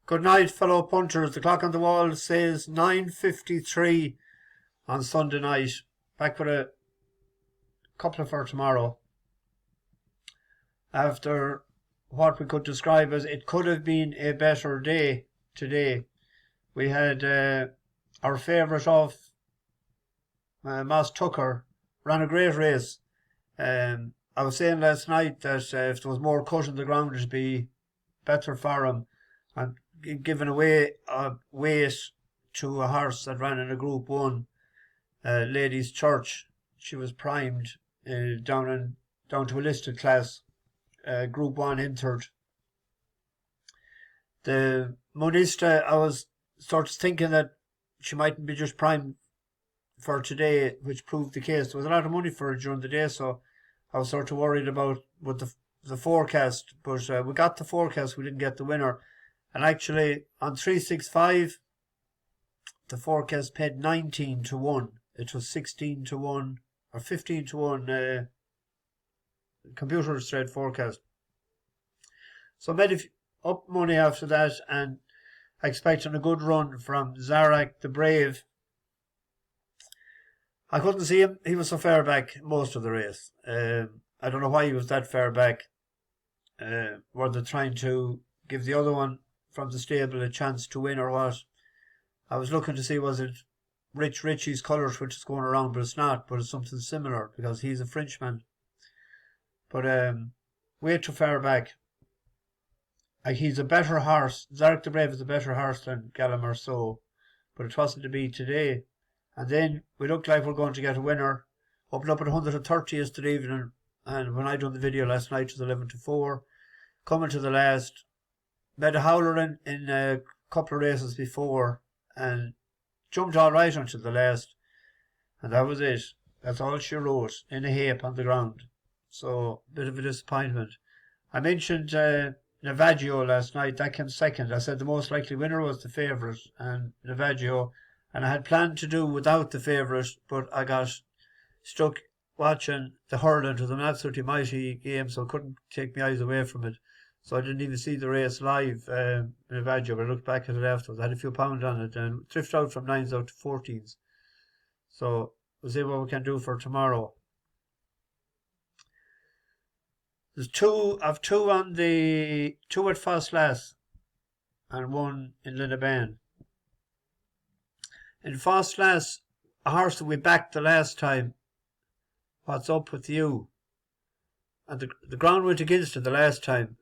Good night, fellow punters. The clock on the wall says 9:53 on Sunday night. Back with a coupler for tomorrow. After what we could describe as it could have been a better day today. We had our favourite off, Moss Tucker, ran a great race. I was saying last night that if there was more cut in the ground, it'd be better for him. And giving away a weight to a horse that ran in a Group 1, Ladies' Church. She was primed down to a listed class, Group 1 entered. The Monista, I was sort of thinking that she mightn't be just primed for today, which proved the case. There was a lot of money for her during the day, so I was sort of worried about with the forecast. But we got the forecast, we didn't get the winner. And actually, on 365, the forecast paid 19 to 1. It was 16 to 1 or 15 to 1 computer straight forecast. So made up money after that, and expecting a good run from Zarak the Brave. I couldn't see him. He was so far back most of the race. I don't know why he was that far back. Were they trying to give the other one from the stable a chance to win or what? I was looking to see, was it Richie's colours which is going around, but it's not, but it's something similar because he's a Frenchman. But way too far back. Like, he's a better horse. Zarek the Brave is a better horse than Gallimore So, but it wasn't to be today. And then we looked like we're going to get a winner. Opened up at 130 yesterday evening, and when I done the video last night, it was 11 to 4. Coming to the last, made a howler in a couple of races before, and jumped all right until the last, and that was it. That's all she wrote, in a heap on the ground. So, bit of a disappointment. I mentioned Navaggio last night. That came second. I said the most likely winner was the favourite, and Navaggio, and I had planned to do without the favourite, but I got stuck watching the hurling. It was an absolutely mighty game, so I couldn't take my eyes away from it. So I didn't even see the race live, Navaggio, but I looked back at it afterwards. I had a few pounds on it and drifted out from 9s out to 14s. So we'll see what we can do for tomorrow. There's two on the 2 at Ffos Las and 1 in Linnaban. In Ffos Las, a horse that we backed the last time, What's Up With You? And the ground went against it the last time.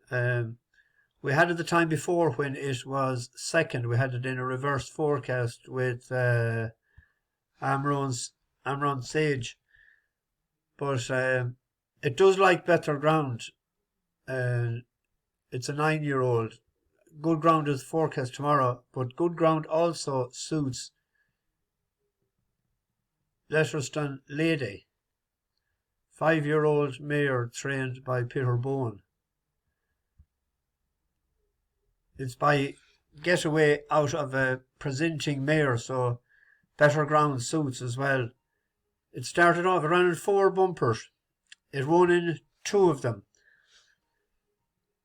We had it the time before when it was second. We had it in a reverse forecast with Amron Sage. But it does like better ground. It's a 9-year-old. Good ground is forecast tomorrow, but good ground also suits Letterston Lady. 5-year-old mare trained by Peter Bowen. It's by getaway out of a presenting mare, so better ground suits as well. It started off, it ran in 4 bumpers. It won in 2 of them.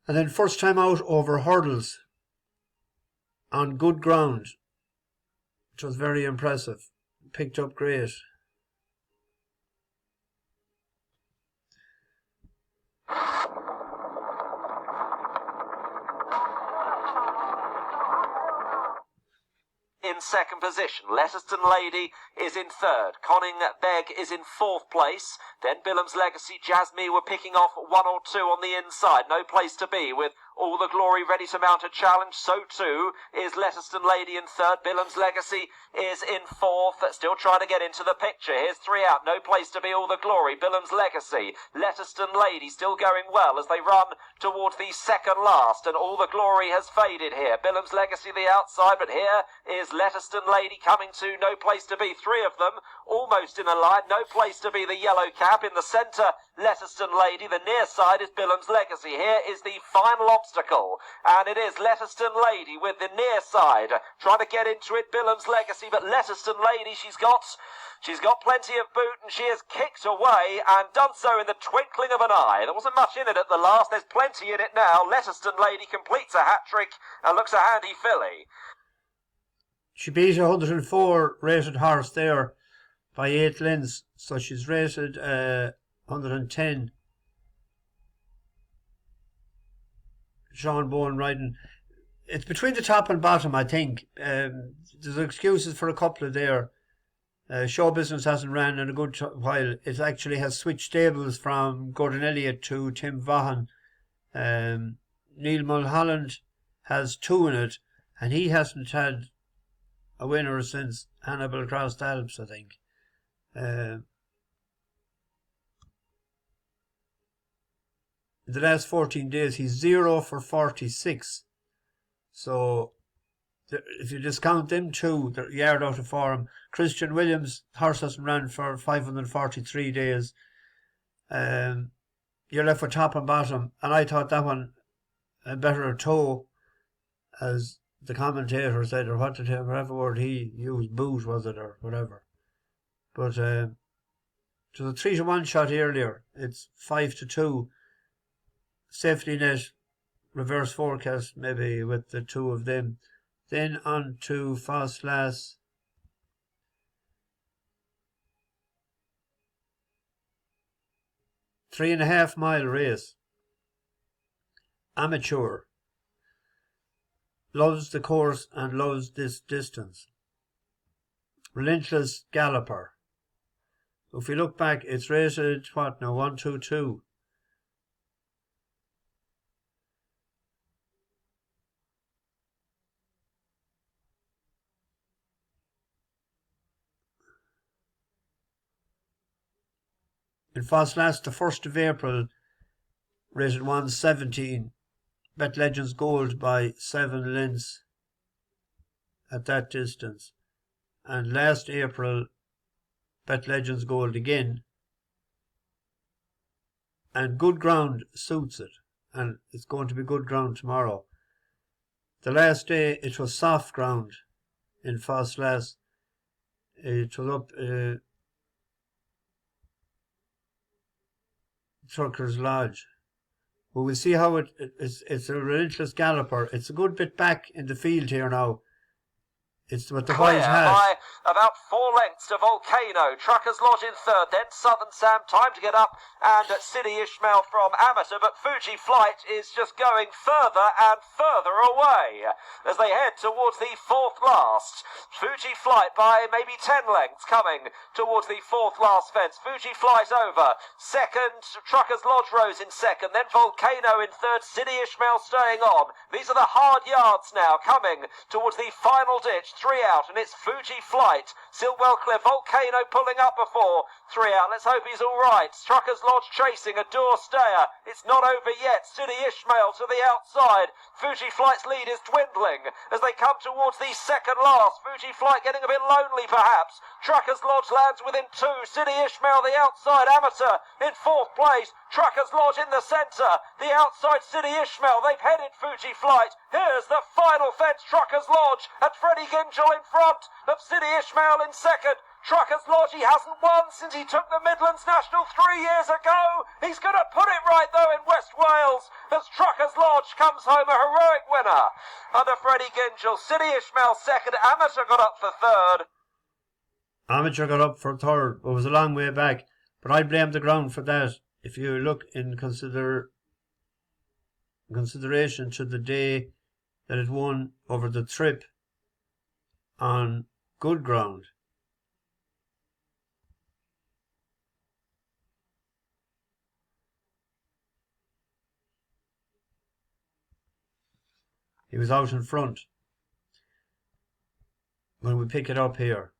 And then first time out over hurdles on good ground. It was very impressive. Picked up great. In second position, Letterston Lady is in third, Conning Beg is in fourth place, then Bilham's Legacy, Jasmine were picking off 1 or 2 on the inside, no place to be with All the Glory ready to mount a challenge, so too is Letterston Lady in third, Bilham's Legacy is in fourth, still trying to get into the picture, here's 3 out, no place to be, All the Glory, Bilham's Legacy, Letterston Lady still going well as they run towards the second last, and All the Glory has faded here, Bilham's Legacy the outside, but here is Letterston Lady coming to no place to be, 3 of them almost in a line, no place to be the yellow cap in the centre, Letterston Lady, the near side is Bilham's Legacy, here is the final obstacle. And it is Letterston Lady with the near side, trying to get into it, Bilham's Legacy, but Letterston Lady, she's got plenty of boot, and she has kicked away and done so in the twinkling of an eye. There wasn't much in it at the last. There's plenty in it now. Letterston Lady completes a hat-trick and looks a handy filly. She beat 104 rated horse there by 8 lengths, so she's rated 110. Sean Bowen riding. It's between the top and bottom, I think. There's excuses for a couple of there. Show Business hasn't ran in a good while. It actually has switched stables from Gordon Elliott to Tim Vaughan. Neil Mulholland has 2 in it, and he hasn't had a winner since Hannibal crossed the Alps, I think. In the last 14 days, he's 0 for 46. So if you discount them 2, they're a yard out of form. Christian Williams, horse hasn't ran for 543 days. You're left with top and bottom, and I thought that one a better toe, as the commentator said, or whatever word he used, boot was it, or whatever. But it was a 3-1 shot earlier. It's 5-2. Safety net, reverse forecast maybe with the 2 of them. Then on to Ffos Las. Three-and-a-half-mile race. Amateur. Loves the course and loves this distance. Relentless galloper. If we look back, it's rated, 1-2-2. In Ffos Las, the 1st of April, rated 117. Bet Legends Gold by 7 lengths at that distance. And last April, Bet Legends Gold again. And good ground suits it. And it's going to be good ground tomorrow. The last day, it was soft ground in Ffos Las. It was up Trucker's Lodge. But we'll see how it's a relentless galloper. It's a good bit back in the field here now. It's what the white has. By about 4 lengths to Volcano. Trucker's Lodge in 3rd, then Southern Sam. Time to get up, and City Ishmael from Amateur. But Fuji Flight is just going further and further away as they head towards the 4th last. Fuji Flight by maybe 10 lengths coming towards the 4th last fence. Fuji Flight over. 2nd, Trucker's Lodge rose in 2nd, then Volcano in 3rd. City Ishmael staying on. These are the hard yards now coming towards the final ditch. 3 out, and it's Fuji Flight. Silwell Cliff, Volcano pulling up before. 3 out, let's hope he's all right. Trucker's Lodge chasing, a door stayer. It's not over yet. City Ishmael to the outside. Fuji Flight's lead is dwindling as they come towards the 2nd last. Fuji Flight getting a bit lonely perhaps. Trucker's Lodge lands within 2. City Ishmael the outside. Amateur in 4th place. Trucker's Lodge in the centre. The outside City Ishmael. They've headed Fuji Flight. Here's the final fence. Trucker's Lodge and Freddie Gingell in front of City Ishmael in 2nd. Trucker's Lodge, he hasn't won since he took the Midlands National 3 years ago. He's going to put it right, though, in West Wales as Trucker's Lodge comes home a heroic winner. Under Freddie Gingell, City Ishmael 2nd, Amateur got up for 3rd. Amateur got up for 3rd, but was a long way back. But I blame the ground for that. If you look in consideration to the day that it won over the trip on good ground. He was out in front when we pick it up here.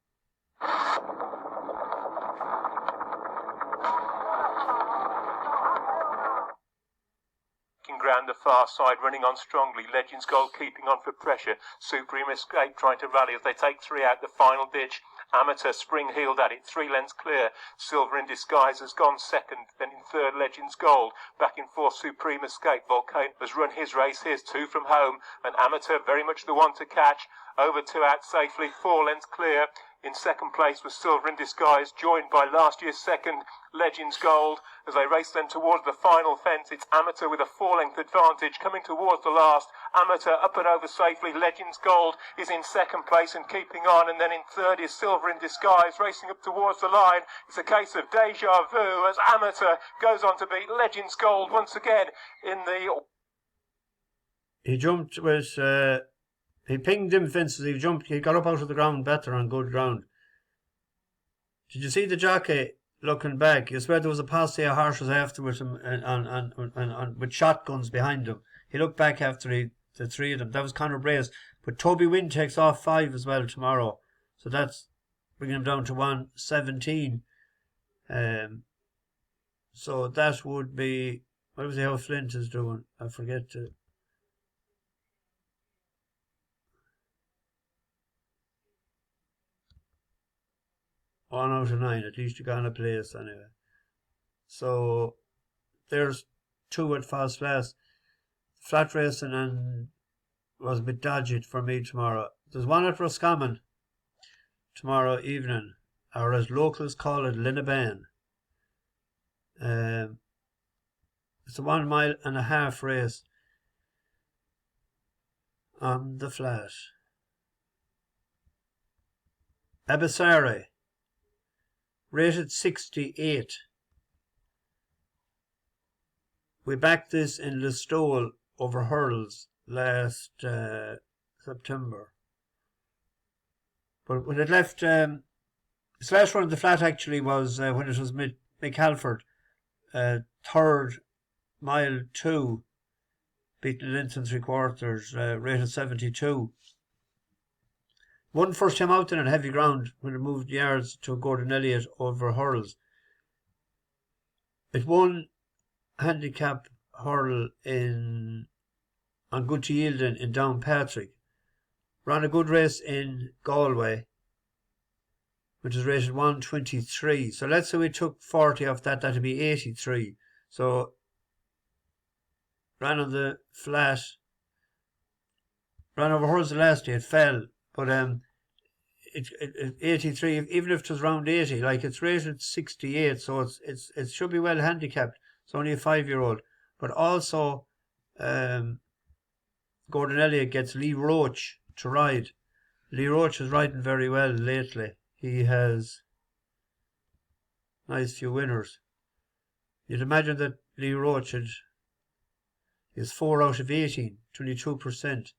Ground the far side, running on strongly. Legends Gold keeping on for pressure. Supreme Escape trying to rally as they take 3 out the final ditch. Amateur spring-heeled at it, 3 lengths clear. Silver in Disguise has gone second. Then in third, Legends Gold. Back in fourth, Supreme Escape. Volcano has run his race. Here's 2 from home. And Amateur very much the one to catch. Over 2 out safely, 4 lengths clear. In second place was Silver in Disguise, joined by last year's second, Legends Gold. As they race then towards the final fence, it's Amateur with a 4-length advantage coming towards the last. Amateur up and over safely. Legends Gold is in second place and keeping on. And then in third is Silver in Disguise, racing up towards the line. It's a case of deja vu as Amateur goes on to beat Legends Gold once again in the... He jumped with... he pinged them fences. He got up out of the ground better on good ground. Did you see the jockey looking back? You swear there was a posse of horses afterwards and with shotguns behind him. He looked back after the 3 of them. That was Conor Brace. But Toby Wynn takes off 5 as well tomorrow. So that's bringing him down to 117. So that would be... What was how Flint is doing? I forget to... 1 out of 9, at least you got in a place anyway. So there's 2 at Ffos Las. Flat racing and was a bit dodgy for me tomorrow. There's 1 at Roscommon tomorrow evening, or as locals call it, Linnaban. It's a 1.5 mile race on the flat. Ebasari, rated 68. We backed this in Listowel over hurdles last September. But when it left, its last run of the flat actually was when it was Mick Halford, 3rd, mile 2, beaten a length and 3/4, rated 72. Won first time out then on heavy ground when it moved yards to Gordon Elliott over hurls. It won handicap hurl on good to yield in Downpatrick. Ran a good race in Galway, which is rated 123. So let's say we took 40 off that, that'd be 83. So ran on the flat, ran over hurls the last day, it fell. But 83, even if it was round 80, like it's rated 68, so it should be well handicapped. It's only a 5-year-old. But also, Gordon Elliott gets Lee Roach to ride. Lee Roach is riding very well lately. He has nice few winners. You'd imagine that Lee Roach is 4 out of 18, 22%.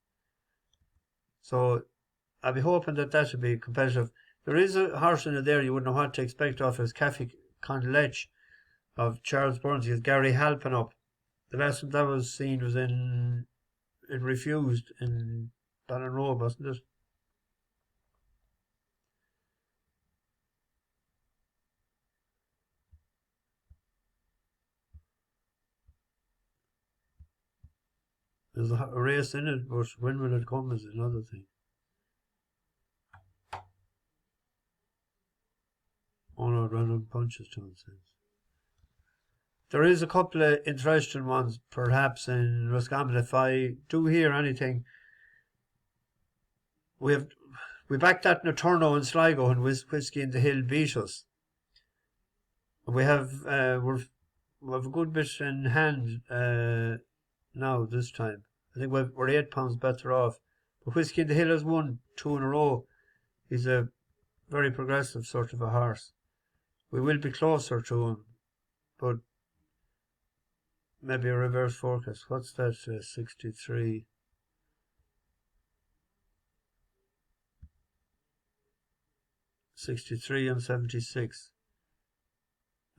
So I'll be hoping that will be competitive. There is a horse in there you wouldn't know what to expect of his Caffey Conlech of Charles Burns. He has Gary Halpin up. The last time that was seen was in Refused in Ballinrobe, wasn't it? There's a race in it, but when will it come is another thing. Oh no, random punches to sense. There is a couple of interesting ones, perhaps in Roscommon. If I do hear anything, we backed that in Turno and Sligo and Whiskey in the Hill beat us. We have we have a good bit in hand now this time. I think we're £8 better off. But Whiskey in the Hill has won 2 in a row. He's a very progressive sort of a horse. We will be closer to him, but maybe a reverse focus. What's that? 63. And 76.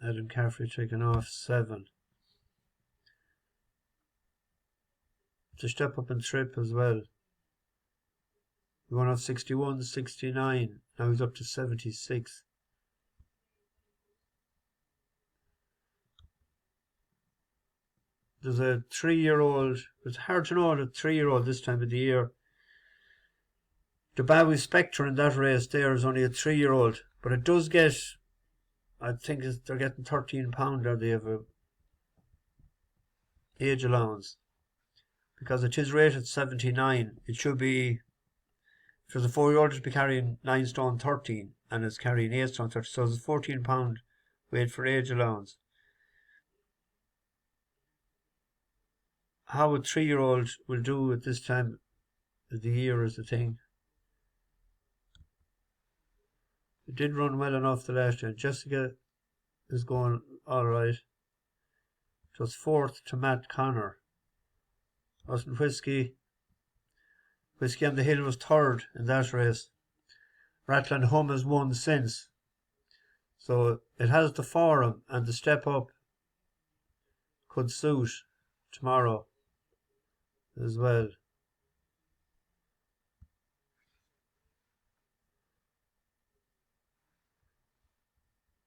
Adam Caffrey taking off 7. To step up and trip as well. He went off 61, 69. Now he's up to 76. There's a 3-year-old. It's hard to know a 3-year-old this time of the year. The Bowie Spectre in that race there is only a 3-year-old, but it does get, I think they're getting £13 or they have a age allowance. Because it is rated 79, it should be, for the 4-year-old to be carrying 9 stone 13 and it's carrying 8 stone 30, so there's £14 weight for age allowance. How a 3-year-old will do at this time of the year is the thing. It did run well enough the last year. Jessica is going alright. Just 4th to Matt Connor. Wasn't Whiskey on the Hill was 3rd in that race. Ratland Hum has won since. So it has the forum and the step up could suit tomorrow as well.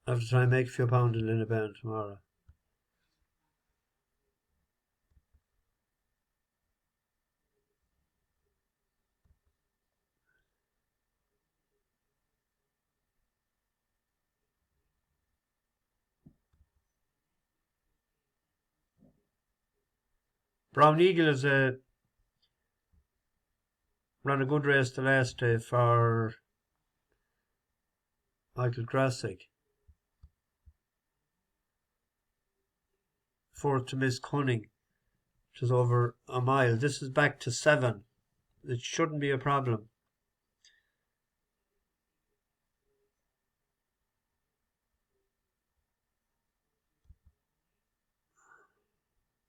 I have to try and make a few pounds in Linneban tomorrow. Brown Eagle is ran a good race the last day for Michael Grassick. 4th to Miss Cunning, which is over a mile. This is back to 7. It shouldn't be a problem.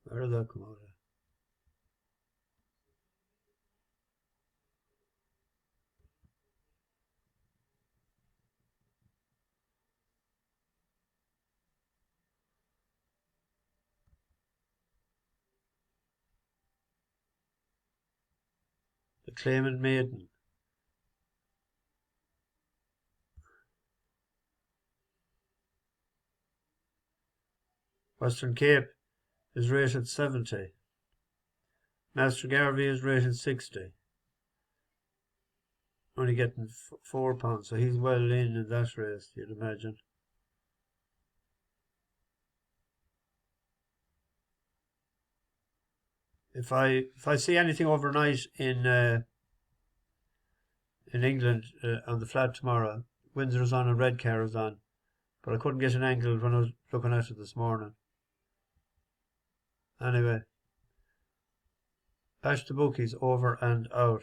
Where did that come out of? The Claimant Maiden. Western Cape is rated 70. Master Garvey is rated 60. Only getting £4, so he's well in that race, you'd imagine. If I see anything overnight in England on the flat tomorrow, Windsor's on and Redcar is on, but I couldn't get an angle when I was looking at it this morning. Anyway, Bash the Bookies over and out.